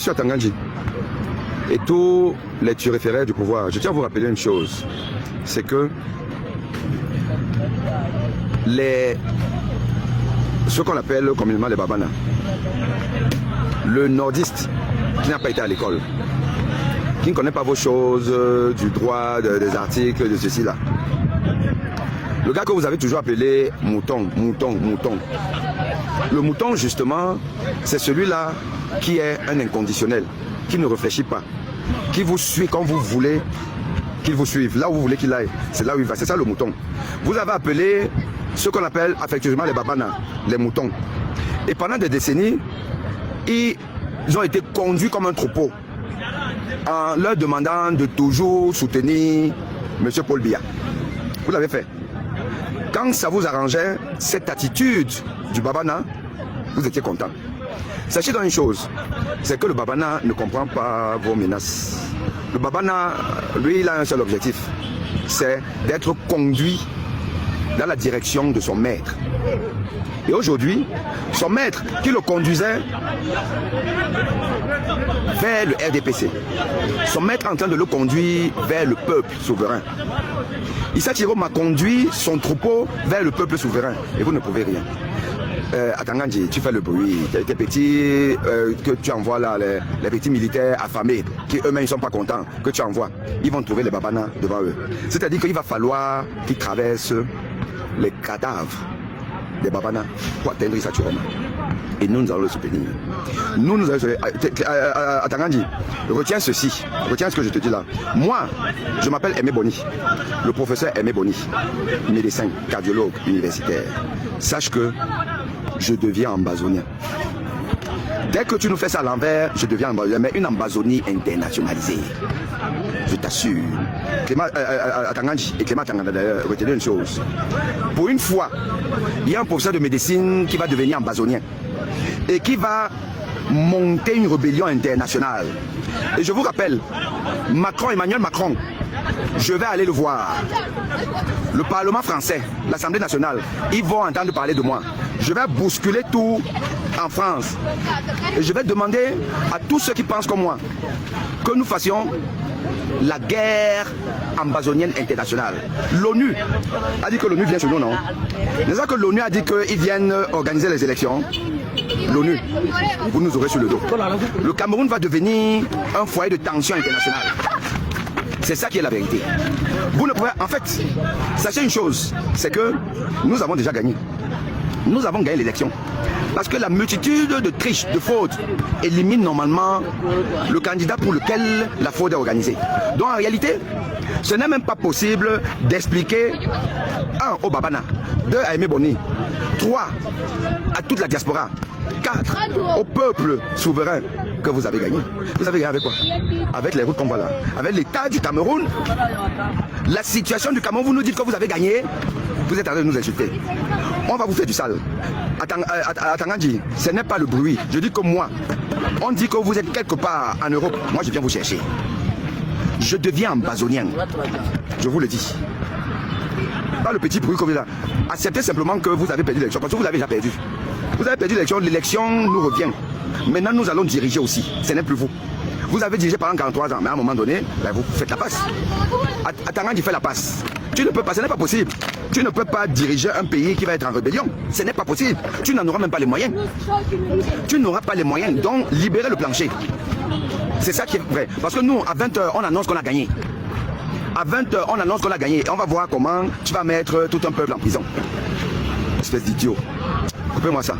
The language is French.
Monsieur Tangandji et tous les turiféraires du pouvoir, je tiens à vous rappeler une chose, c'est que ce qu'on appelle communément les babana, le nordiste qui n'a pas été à l'école, qui ne connaît pas vos choses, du droit, des articles, de ceci là. Le gars que vous avez toujours appelé mouton. Le mouton, justement, c'est celui-là qui est un inconditionnel, qui ne réfléchit pas, qui vous suit quand vous voulez qu'il vous suive. Là où vous voulez qu'il aille, c'est là où il va. C'est ça le mouton. Vous avez appelé ce qu'on appelle affectueusement les babanas, les moutons. Et pendant des décennies, ils ont été conduits comme un troupeau, en leur demandant de toujours soutenir M. Paul Biya. Vous l'avez fait. Quand ça vous arrangeait, cette attitude du babana, vous étiez content. Sachez donc une chose, c'est que le babana ne comprend pas vos menaces. Le babana, lui, il a un seul objectif, c'est d'être conduit dans la direction de son maître. Et aujourd'hui, son maître qui le conduisait vers le RDPC, son maître est en train de le conduire vers le peuple souverain. Issa Thiro m'a conduit son troupeau vers le peuple souverain. Et vous ne pouvez rien. Tangandji, tu fais le bruit. Tes petits que tu envoies là, les petits militaires affamés, qui eux-mêmes ne sont pas contents, que tu envoies, ils vont trouver les babanas devant eux. C'est-à-dire qu'il va falloir qu'ils traversent les cadavres des babanas pour atteindre Issa Thiro. Et nous allons le soutenir. Nous allons Tangandji, retiens ceci, retiens ce que je te dis là. Moi, je m'appelle Aimé Boni, le professeur Aimé Boni, médecin, cardiologue universitaire. Sache que je deviens ambazonien. Dès que tu nous fais ça à l'envers, je deviens ambazonien, mais une ambazonie internationalisée. Je t'assure. Tangandji et Clément Tanganda d'ailleurs, retenez une chose. Pour une fois, il y a un professeur de médecine qui va devenir ambazonien et qui va monter une rébellion internationale. Et je vous rappelle, Emmanuel Macron, je vais aller le voir. Le Parlement français, l'Assemblée nationale, ils vont entendre parler de moi. Je vais bousculer tout en France. Et je vais demander à tous ceux qui pensent comme moi que nous fassions la guerre ambazonienne internationale. L'ONU a dit que l'ONU vient chez nous, non? C'est ça que l'ONU a dit qu'ils viennent organiser les élections. L'ONU, vous nous aurez sur le dos. Le Cameroun va devenir un foyer de tension internationale. C'est ça qui est la vérité. Vous ne pouvez, en fait, sachez une chose, c'est que nous avons déjà gagné. Nous avons gagné l'élection. Parce que la multitude de triches, de fautes, élimine normalement le candidat pour lequel la faute est organisée. Donc en réalité, ce n'est même pas possible d'expliquer 1 au Babana, 2 à Aimé Boni, 3 à toute la diaspora, 4 au peuple souverain que vous avez gagné. Vous avez gagné avec quoi? Avec les routes qu'on voit là. Avec l'état du Cameroun. La situation du Cameroun, vous nous dites que vous avez gagné. Vous êtes en train de nous insulter. On va vous faire du sale. Tangandji, ce n'est pas le bruit. Je dis que moi, on dit que vous êtes quelque part en Europe. Moi, je viens vous chercher. Je deviens ambazonien. Je vous le dis. Pas le petit bruit comme ça. Acceptez simplement que vous avez perdu l'élection. Parce que vous l'avez déjà perdu. Vous avez perdu l'élection. L'élection nous revient. Maintenant, nous allons diriger aussi. Ce n'est plus vous. Vous avez dirigé pendant 43 ans. Mais à un moment donné, ben, vous faites la passe. Tangandji fait la passe. Tu ne peux pas, ce n'est pas possible. Tu ne peux pas diriger un pays qui va être en rébellion. Ce n'est pas possible. Tu n'en auras même pas les moyens. Tu n'auras pas les moyens. Donc, libérez le plancher. C'est ça qui est vrai. Parce que nous, à 20h, on annonce qu'on a gagné. À 20h, on annonce qu'on a gagné. Et on va voir comment tu vas mettre tout un peuple en prison. Espèce d'idiot. Coupez-moi ça.